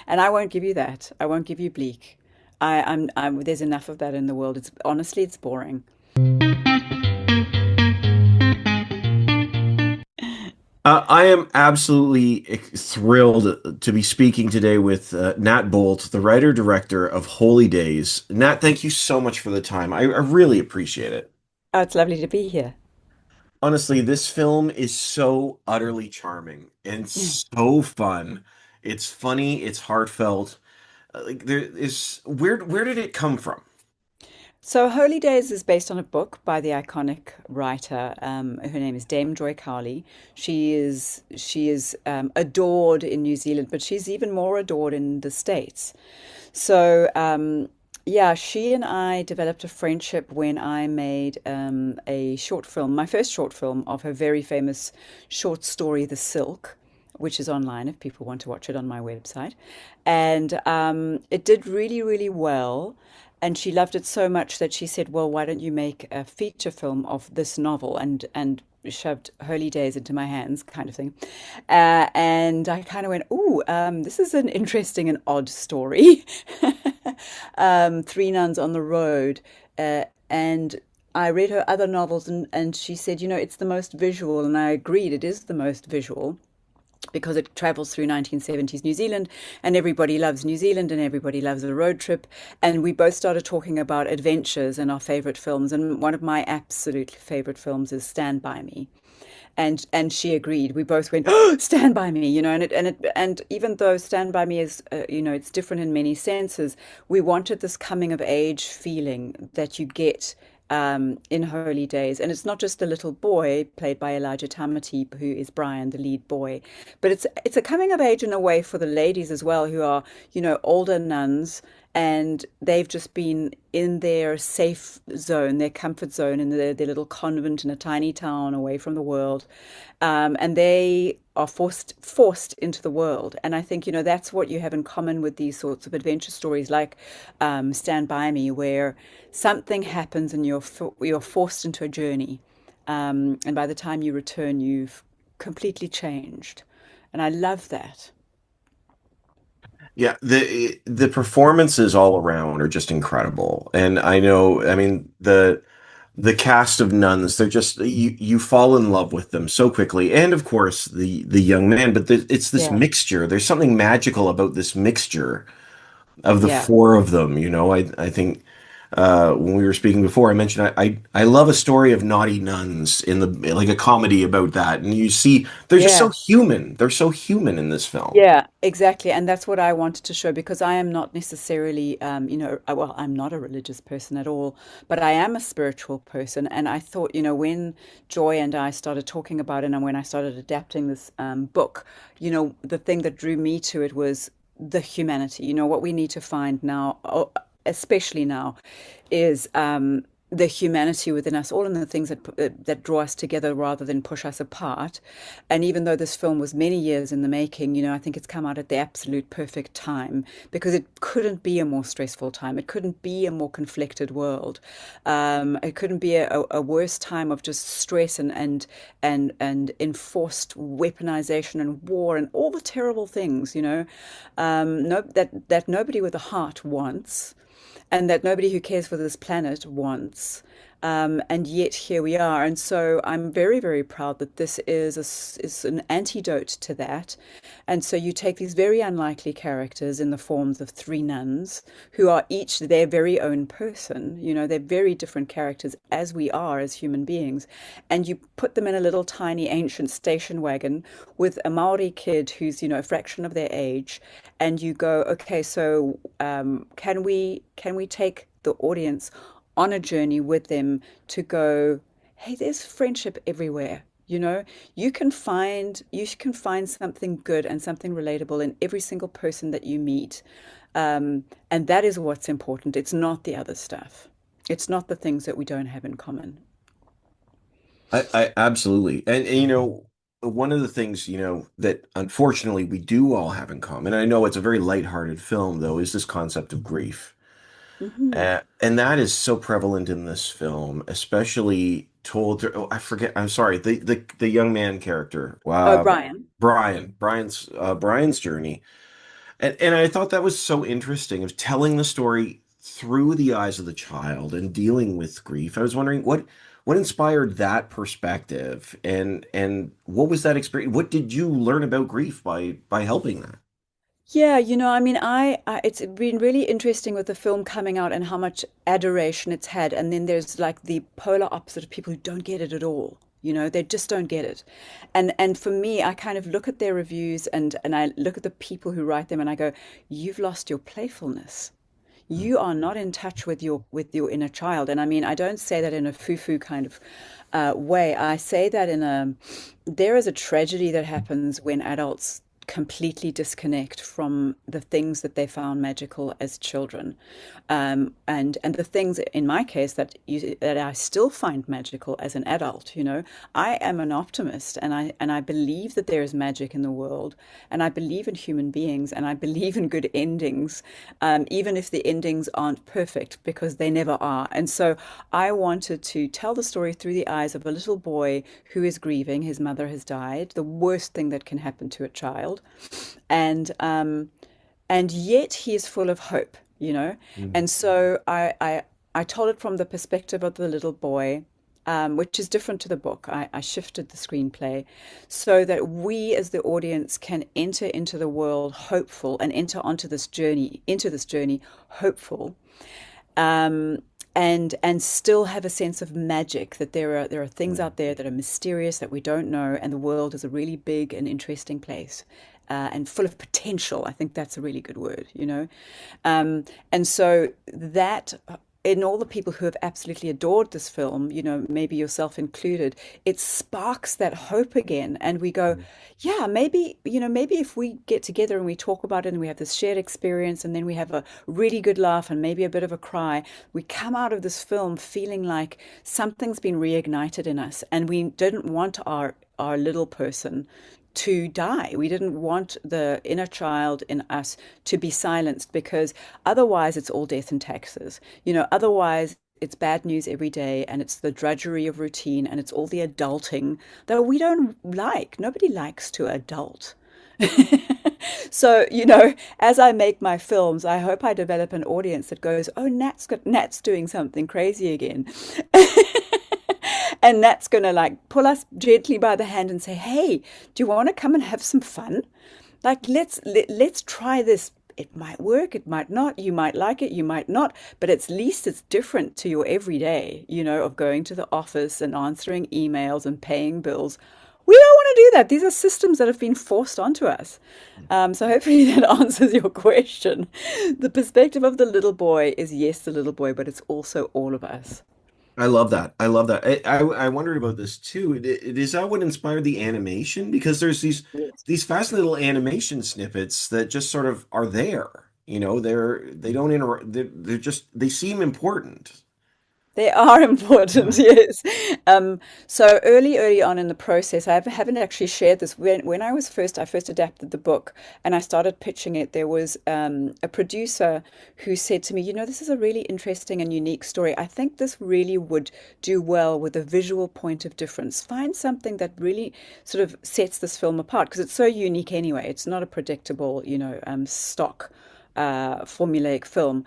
And I won't give you that. I won't give you bleak. There's enough of that in the world. It's honestly, it's boring. I am absolutely thrilled to be speaking today with Nat Boltt, the writer director of Holy Days. Nat, thank you so much for the time. I really appreciate it. Oh, it's lovely to be here. Honestly, this film is so utterly charming and so fun. It's funny, it's heartfelt. Like there is where did it come from? So, Holy Days is based on a book by the iconic writer. Her name is Dame Joy Cowley. She is adored in New Zealand, but she's even more adored in the States. So, yeah, she and I developed a friendship when I made a short film, my first short film of her very famous short story, The Silk, which is online if people want to watch it on my website. And it did really, really well. And she loved it so much that she said, "Well, why don't you make a feature film of this novel?" And shoved Holy Days into my hands, kind of thing. And I kind of went, "Ooh, this is an interesting and odd story." Three nuns on the road, and I read her other novels, and she said, it's the most visual, and I agreed, it is the most visual because it travels through 1970s New Zealand, and everybody loves New Zealand and everybody loves a road trip. And we both started talking about adventures and our favorite films. And one of my absolute favorite films is Stand By Me. And she agreed. We both went, "Oh, Stand By Me," and even though Stand By Me is, it's different in many senses, we wanted this coming of age feeling that you get in Holy Days. And it's not just the little boy played by Elijah Tamati, who is Brian, the lead boy, but it's a coming of age in a way for the ladies as well, who are, older nuns, and they've just been in their safe zone, their comfort zone, in their little convent in a tiny town away from the world, and they are forced into the world. And I think that's what you have in common with these sorts of adventure stories, like Stand By Me, where something happens and you're forced into a journey, and by the time you return, you've completely changed, and I love that. Yeah, the performances all around are just incredible. And I know, I mean, the cast of nuns, they're just you fall in love with them so quickly. And of course, the young man, but it's this Yeah, mixture. There's something magical about this mixture of the yeah. four of them. I think when we were speaking before, I mentioned I love a story of naughty nuns in the like a comedy about that, and you see they're just so Yeah. human. They're so human in this film. Yeah, exactly. And that's what I wanted to show, because I am not necessarily, well, I'm not a religious person at all, but I am a spiritual person. And I thought, when Joy and I started talking about it and when I started adapting this book, the thing that drew me to it was the humanity. What we need to find now, especially now, is the humanity within us all, and the things that draw us together rather than push us apart. And even though this film was many years in the making, I think it's come out at the absolute perfect time, because it couldn't be a more stressful time. It couldn't be a more conflicted world. It couldn't be a worse time of just stress and enforced weaponization and war and all the terrible things, no, that nobody with a heart wants, and that nobody who cares for this planet wants. And yet here we are. And so I'm very, very proud that this is an antidote to that. And so you take these very unlikely characters in the forms of three nuns who are each their very own person. They're very different characters, as we are as human beings. And you put them in a little tiny ancient station wagon with a Maori kid who's, a fraction of their age. And you go, okay, so can we take the audience on a journey with them to go, hey, there's friendship everywhere. You can find something good and something relatable in every single person that you meet. And that is what's important. It's not the other stuff. It's not the things that we don't have in common. I absolutely. And one of the things, that unfortunately we do all have in common, I know it's a very lighthearted film though, is this concept of grief. Hmm. And that is so prevalent in this film, especially told through, oh, I forget, I'm sorry, the young man character. Oh, Brian. Brian's journey. And I thought that was so interesting of telling the story through the eyes of the child and dealing with grief. I was wondering what inspired that perspective and what was that experience? What did you learn about grief by helping that? Yeah, I mean, it's been really interesting with the film coming out and how much adoration it's had. And then there's like the polar opposite of people who don't get it at all. They just don't get it. And for me, I kind of look at their reviews and I look at the people who write them and I go, you've lost your playfulness. You are not in touch with your inner child. And I mean, I don't say that in a foo-foo kind of way. I say that there is a tragedy that happens when adults completely disconnect from the things that they found magical as children, and the things in my case that I still find magical as an adult. I am an optimist, and I believe that there is magic in the world, and I believe in human beings, and I believe in good endings, even if the endings aren't perfect, because they never are. And so I wanted to tell the story through the eyes of a little boy who is grieving. His mother has died, the worst thing that can happen to a child, and yet he is full of hope. Mm. And so I told it from the perspective of the little boy, which is different to the book. I shifted the screenplay so that we as the audience can enter into the world hopeful and enter into this journey hopeful, um, and still have a sense of magic, that there are things Mm. out there that are mysterious that we don't know, and the world is a really big and interesting place, and full of potential. I think that's a really good word. And so that in all the people who have absolutely adored this film, maybe yourself included, it sparks that hope again. And we go, Mm. yeah, maybe if we get together and we talk about it and we have this shared experience and then we have a really good laugh and maybe a bit of a cry, we come out of this film feeling like something's been reignited in us, and we didn't want our little person to die. We didn't want the inner child in us to be silenced, because otherwise it's all death and taxes. Otherwise it's bad news every day, and it's the drudgery of routine, and it's all the adulting that we don't like. Nobody likes to adult. So, as I make my films, I hope I develop an audience that goes, "Oh, Nat's doing something crazy again." And Nat's gonna like pull us gently by the hand and say, "Hey, do you want to come and have some fun? Like let's try this. It might work, it might not. You might like it, you might not, but at least it's different to your everyday, of going to the office and answering emails and paying bills. We don't want to do that. These are systems that have been forced onto us." So hopefully that answers your question. The perspective of the little boy is, yes, the little boy, but it's also all of us. I love that. I love that. I wondered about this too. Is that what inspired the animation? Because there's these fascinating little animation snippets that just sort of are there. They don't they're just they seem important. They are important, Yeah. yes. So early on in the process, I haven't actually shared this. When I first adapted the book and I started pitching it, there was a producer who said to me, this is a really interesting and unique story. I think this really would do well with a visual point of difference. Find something that really sort of sets this film apart, because it's so unique anyway. It's not a predictable, stock formulaic film,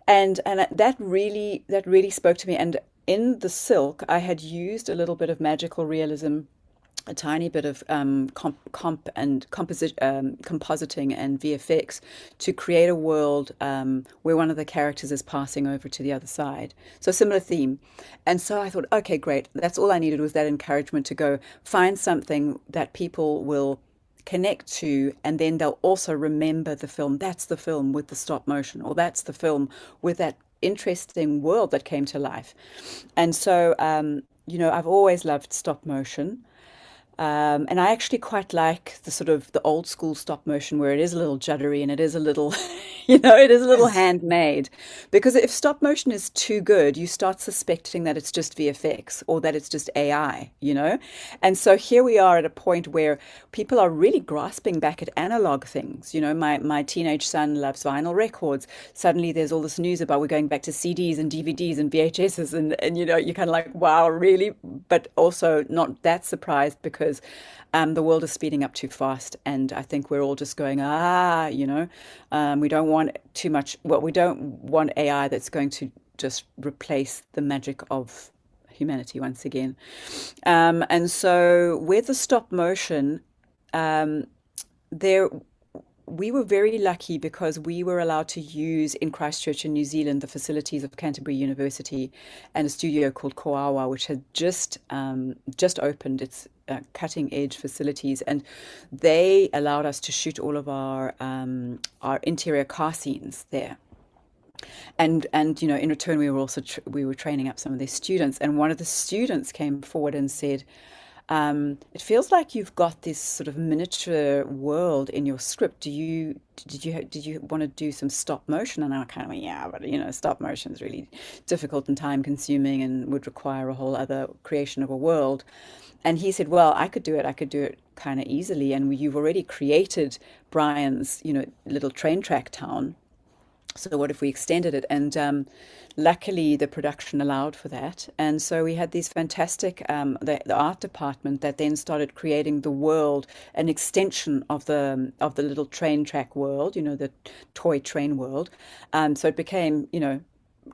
and that really spoke to me. And in the silk, I had used a little bit of magical realism, a tiny bit of compositing and VFX to create a world where one of the characters is passing over to the other side. So similar theme. And so I thought, okay, great. That's all I needed, was that encouragement to go find something that people will connect to, and then they'll also remember the film. That's the film with the stop motion, or that's the film with that interesting world that came to life. And so, I've always loved stop motion. And I actually quite like the sort of the old school stop motion, where it is a little juddery and it is a little You know, it is a little Yes. handmade. Because if stop motion is too good, you start suspecting that it's just VFX or that it's just AI, you know? And so here we are at a point where people are really grasping back at analog things. You know, my teenage son loves vinyl records. Suddenly there's all this news about we're going back to CDs and DVDs and VHSs and you know, you're kind of like, wow, really? But also not that surprised because the world is speeding up too fast, and I think we're all just going, you know, we don't want too much. Well, we don't want AI that's going to just replace the magic of humanity once again. And so with the stop motion, um, there we were very lucky because we were allowed to use in Christchurch in New Zealand the facilities of Canterbury University and a studio called Koawa, which had just opened its cutting edge facilities, and they allowed us to shoot all of our interior car scenes there. And you know, in return, we were also we were training up some of their students, and one of the students came forward and said, it feels like you've got this sort of miniature world in your script. Did you want to do some stop motion? And I kind of went, yeah, but you know, stop motion is really difficult and time consuming and would require a whole other creation of a world. And he said, well, I could do it. I could do it kind of easily. And you've already created Brian's, you know, little train track town. So what if we extended it? And luckily, the production allowed for that. And so we had these fantastic the art department that then started creating the world, an extension of the little train track world, you know, the toy train world. So it became, you know,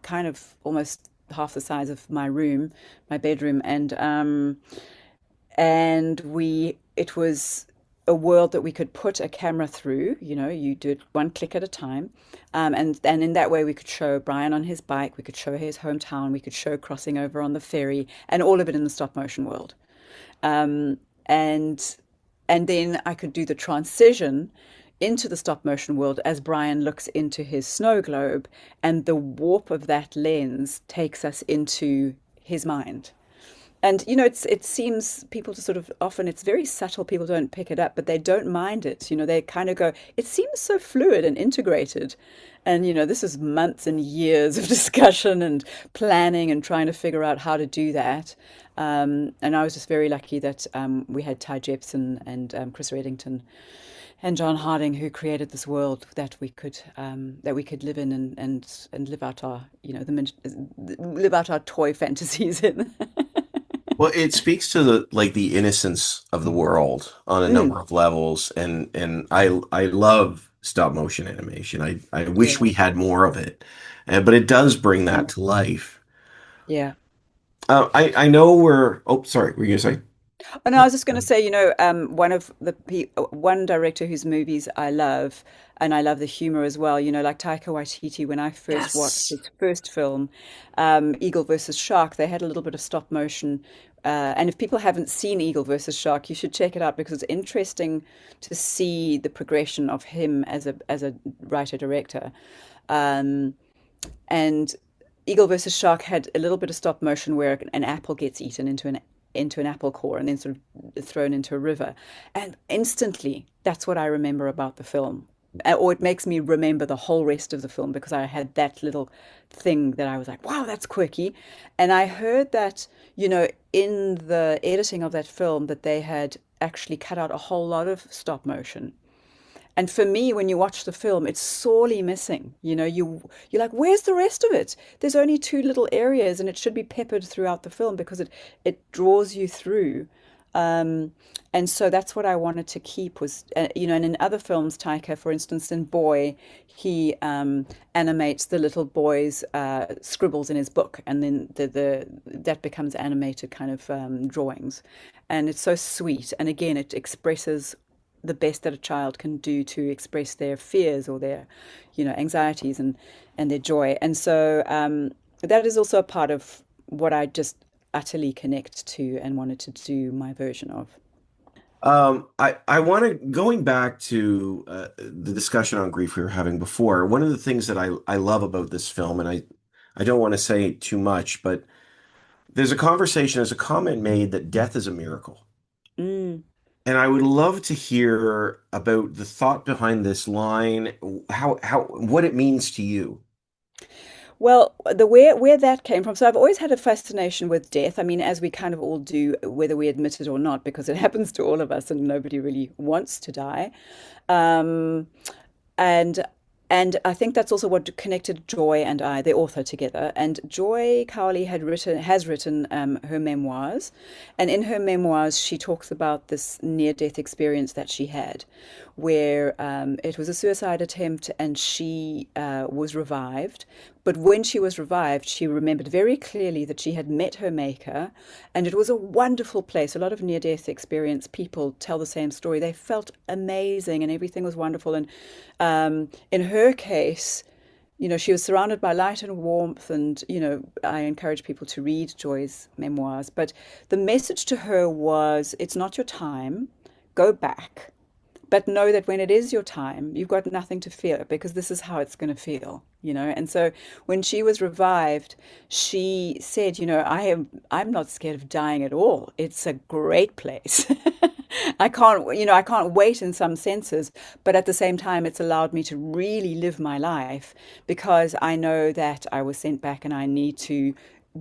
kind of almost half the size of my room, my bedroom, and we it was a world that we could put a camera through. You know, you do it one click at a time, and in that way we could show Brian on his bike, we could show his hometown, we could show crossing over on the ferry, and all of it in the stop motion world. Um, and and then I could do the transition into the stop motion world as Brian looks into his snow globe, and the warp of that lens takes us into his mind. And you know, it seems people to sort of often it's very subtle. People don't pick it up, but they don't mind it. You know, they kind of go, it seems so fluid and integrated. And you know, this is months and years of discussion and planning and trying to figure out how to do that. And I was just very lucky that we had Ty Jepson and Chris Reddington and John Harding who created this world that we could live in and live out our you know live out our toy fantasies in. Well, it speaks to the innocence of the world on a Mm, number of levels, and I love stop motion animation. I wish yeah. we had more of it, but it does bring that to life. Yeah. I know we're. Oh, sorry. Were you gonna say? And I was just going to say, you know, one director whose movies I love, and I love the humor as well. You know, like Taika Waititi. When I first watched Yes. his first film, Eagle versus Shark, they had a little bit of stop motion. And if people haven't seen Eagle versus Shark, you should check it out because it's interesting to see the progression of him as a writer director. Um, and Eagle versus Shark had a little bit of stop motion where an apple gets eaten into an apple core and then sort of thrown into a river. And instantly, that's what I remember about the film. Or it makes me remember the whole rest of the film because I had that little thing that I was like, wow, that's quirky. And I heard that, you know, in the editing of that film, that they had actually cut out a whole lot of stop motion. And for me, when you watch the film, it's sorely missing. You know, you're like, where's the rest of it? There's only two little areas, and it should be peppered throughout the film because it draws you through. And so that's what I wanted to keep was, you know, and in other films, Taika, for instance, in Boy, he animates the little boy's scribbles in his book, and then the that becomes animated kind of drawings, and it's so sweet. And again, it expresses the best that a child can do to express their fears or their, you know, anxieties and their joy. And so that is also a part of what I just utterly connect to and wanted to do my version of. I want to going back to the discussion on grief we were having before. One of the things that I love about this film, and I don't want to say too much, but there's a comment made that death is a miracle. Mm, And I would love to hear about the thought behind this line, what it means to you. Well, the where that came from. So I've always had a fascination with death. I mean, as we kind of all do, whether we admit it or not, because it happens to all of us, and nobody really wants to die. Um, and and I think that's also what connected Joy and I, the author, together. And Joy Cowley has written her memoirs, and in her memoirs she talks about this near-death experience that she had, where it was a suicide attempt, and she was revived. But when she was revived, she remembered very clearly that she had met her maker, and it was a wonderful place. A lot of near-death experience people tell the same story. They felt amazing, and everything was wonderful. And in her case, she was surrounded by light and warmth, and I encourage people to read Joy's memoirs. But the message to her was, it's not your time. Go back. But know that when it is your time, you've got nothing to fear, because this is how it's going to feel. And so when she was revived, she said, I'm not scared of dying at all. It's a great place. I can't wait in some senses, but at the same time, it's allowed me to really live my life, because I know that I was sent back and I need to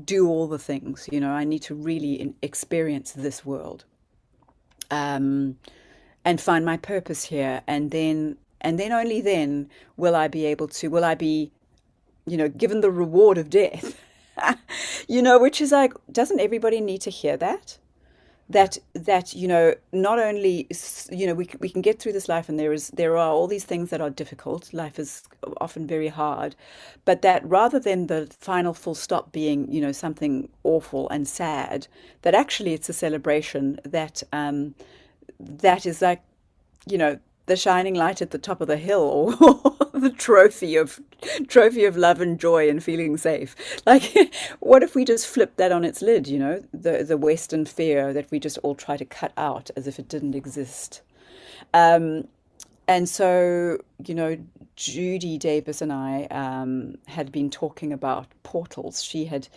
do all the things. I need to really experience this world. Um, and find my purpose here, and then only then will I be given the reward of death. Which is like, doesn't everybody need to hear that? That not only we can get through this life, and there are all these things that are difficult. Life is often very hard, but that rather than the final full stop being something awful and sad, that actually it's a celebration, that is like, you know, the shining light at the top of the hill, or the trophy of love and joy and feeling safe. Like, what if we just flipped that on its lid, the Western fear that we just all try to cut out as if it didn't exist. Um, and so, Judy Davis and I had been talking about portals. She had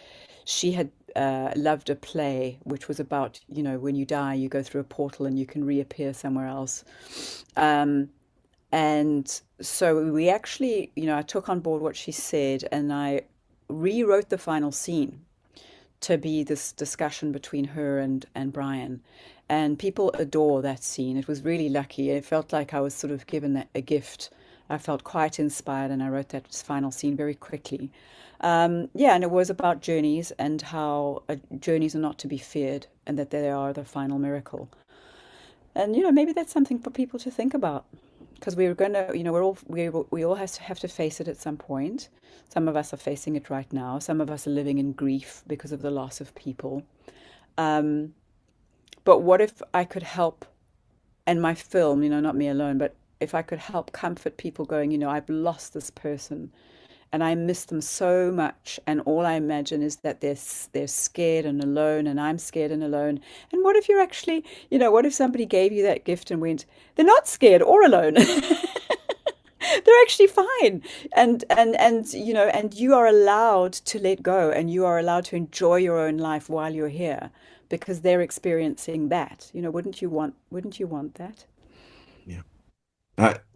loved a play which was about, when you die, you go through a portal and you can reappear somewhere else. Um, and so we actually, I took on board what she said, and I rewrote the final scene to be this discussion between her and Brian. And people adore that scene. It was really lucky. It felt like I was sort of given a gift. I felt quite inspired, and I wrote that final scene very quickly. Yeah, and it was about journeys, and how journeys are not to be feared, and that they are the final miracle. And maybe that's something for people to think about, because we're gonna, we all have to face it at some point. Some of us are facing it right now. Some of us are living in grief because of the loss of people. Um, but what if I could help, and my film, not me alone, but if I could help comfort people going, I've lost this person and I miss them so much, and all I imagine is that they're scared and alone, and I'm scared and alone. And what if you're actually, what if somebody gave you that gift and went, they're not scared or alone. They're actually fine. And you are allowed to let go, and you are allowed to enjoy your own life while you're here, because they're experiencing that. Wouldn't you want that? Yeah.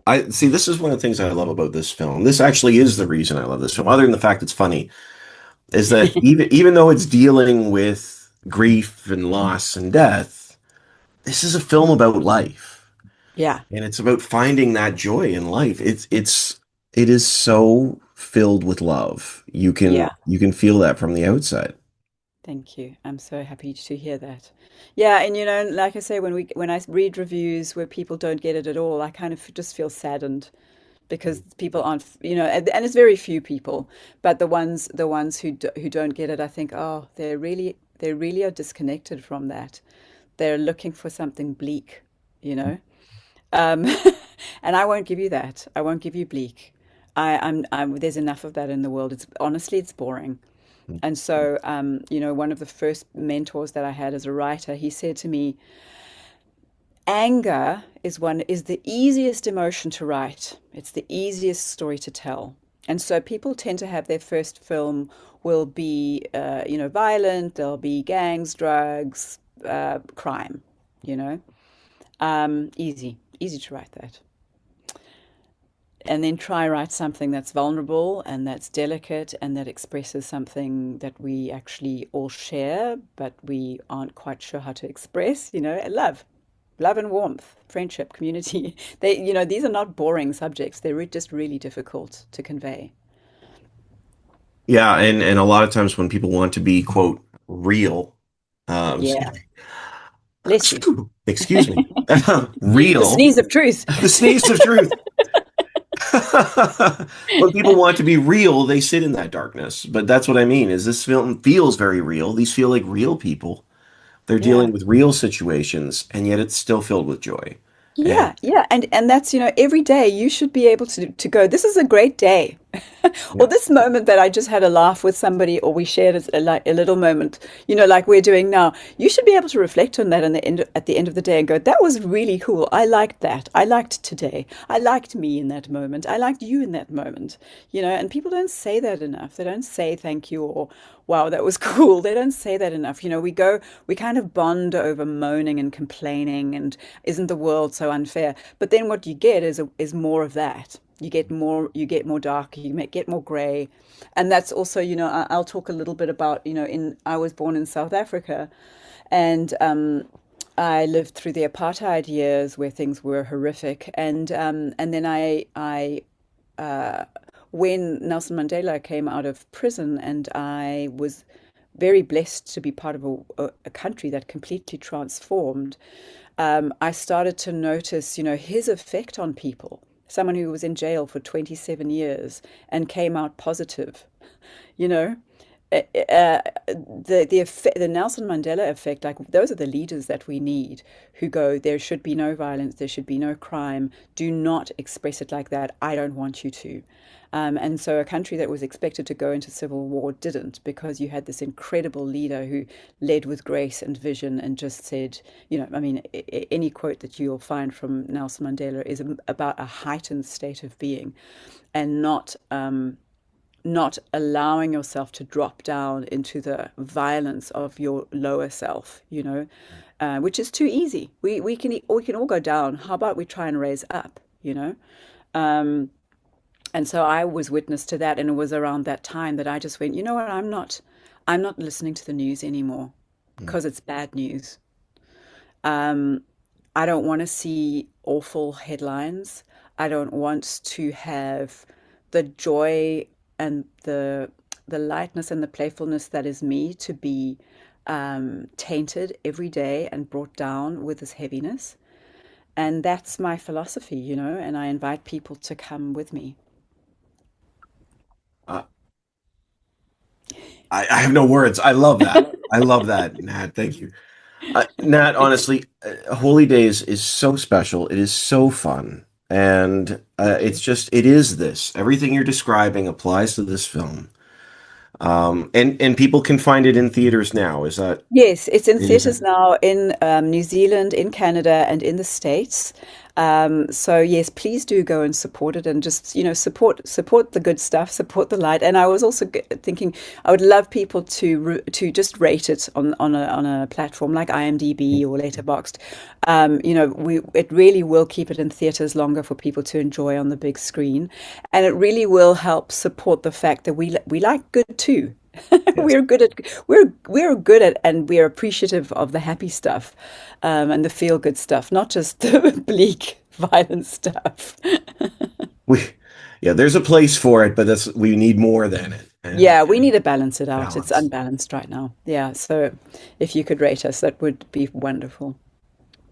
I see. This is one of the things I love about this film. This actually is the reason I love this film, other than the fact it's funny, is that even though it's dealing with grief and loss and death, this is a film about life, Yeah. and it's about finding that joy in life. It is so filled with love. Yeah. You can feel that from the outside. Thank you. I'm so happy to hear that. Yeah, and like I say, when I read reviews where people don't get it at all, I kind of just feel saddened, because people aren't, and it's very few people, but the ones who don't get it, I think, oh, they really are disconnected from that. They're looking for something bleak, you know. Um, and I won't give you that. I won't give you bleak. There's enough of that in the world. It's honestly, it's boring. And so, one of the first mentors that I had as a writer, he said to me, anger is the easiest emotion to write. It's the easiest story to tell. And so people tend to have their first film will be, violent. There'll be gangs, drugs, crime, you know. Easy to write that. And then try write something that's vulnerable and that's delicate and that expresses something that we actually all share, but we aren't quite sure how to express, and love and warmth, friendship, community. These are not boring subjects. Just really difficult to convey. Yeah, and a lot of times when people want to be, quote, real, excuse Yeah. me, Bless you. excuse me, The real, sneeze of truth. the sneeze of truth. When people want to be real, they sit in that darkness. But that's what I mean, is this film feels very real. These feel like real people. They're Yeah. dealing with real situations, and yet it's still filled with joy. And Yeah, yeah, and that's, every day you should be able to go, this is a great day. Or yeah, this moment that I just had a laugh with somebody, or we shared like a little moment, like we're doing now. You should be able to reflect on that at the end of the day and go, that was really cool. I liked that. I liked today. I liked me in that moment. I liked you in that moment. And people don't say that enough. They don't say thank you or wow, that was cool. They don't say that enough. We kind of bond over moaning and complaining and isn't the world so unfair? But then what you get is more of that. You get more dark, get more gray. And that's also, I'll talk a little bit about, I was born in South Africa, and I lived through the apartheid years where things were horrific. And then when Nelson Mandela came out of prison, and I was very blessed to be part of a country that completely transformed, I started to notice, his effect on people. Someone who was in jail for 27 years and came out positive, you know, the Nelson Mandela effect, like those are the leaders that we need who go, there should be no violence, there should be no crime. Do not express it like that. I don't want you to. And so a country that was expected to go into civil war didn't, because you had this incredible leader who led with grace and vision and just said, I mean, any quote that you'll find from Nelson Mandela is about a heightened state of being, and not allowing yourself to drop down into the violence of your lower self, which is too easy. We can all go down. How about we try and raise up? And so I was witness to that, and it was around that time that I just went, you know what, I'm not listening to the news anymore because it's bad news. Um, I don't want to see awful headlines. I don't want to have the joy and the lightness and the playfulness that is me to be tainted every day and brought down with this heaviness. And that's my philosophy, and I invite people to come with me. uh, I have no words. I love that. I love that, Nat. Thank you. Nat, honestly, Holy Days is so special. It is so fun. And it is this. Everything you're describing applies to this film. And people can find it in theaters now. Yes, it's in Is that theaters now in New Zealand, in Canada, and in the States. So yes, please do go and support it, and just support the good stuff, support the light. And I was also thinking I would love people to just rate it on a platform like IMDb or Letterboxd. It really will keep it in theaters longer for people to enjoy on the big screen, and it really will help support the fact that we like good too. yes. We're good at, and we're appreciative of the happy stuff, and the feel good stuff, not just the bleak violent stuff. We yeah, there's a place for it, but we need more than it. Yeah, we And need to balance it out. It's balance. unbalanced right now. Yeah, so if you could rate us, that would be wonderful.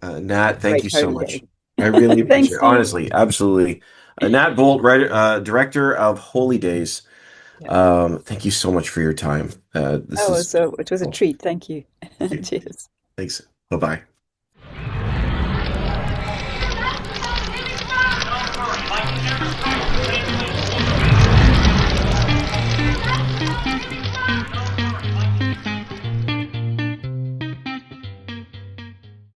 Nat, thank Great you so holy day. much. I really appreciate Thanks, it. you. Honestly, absolutely. Nat Boltt, writer, director of Holy Days. Yeah. Thank you so much for your time. This Oh, is so it was a oh, treat. Thank you. thank you. Cheers. Thanks. Bye bye.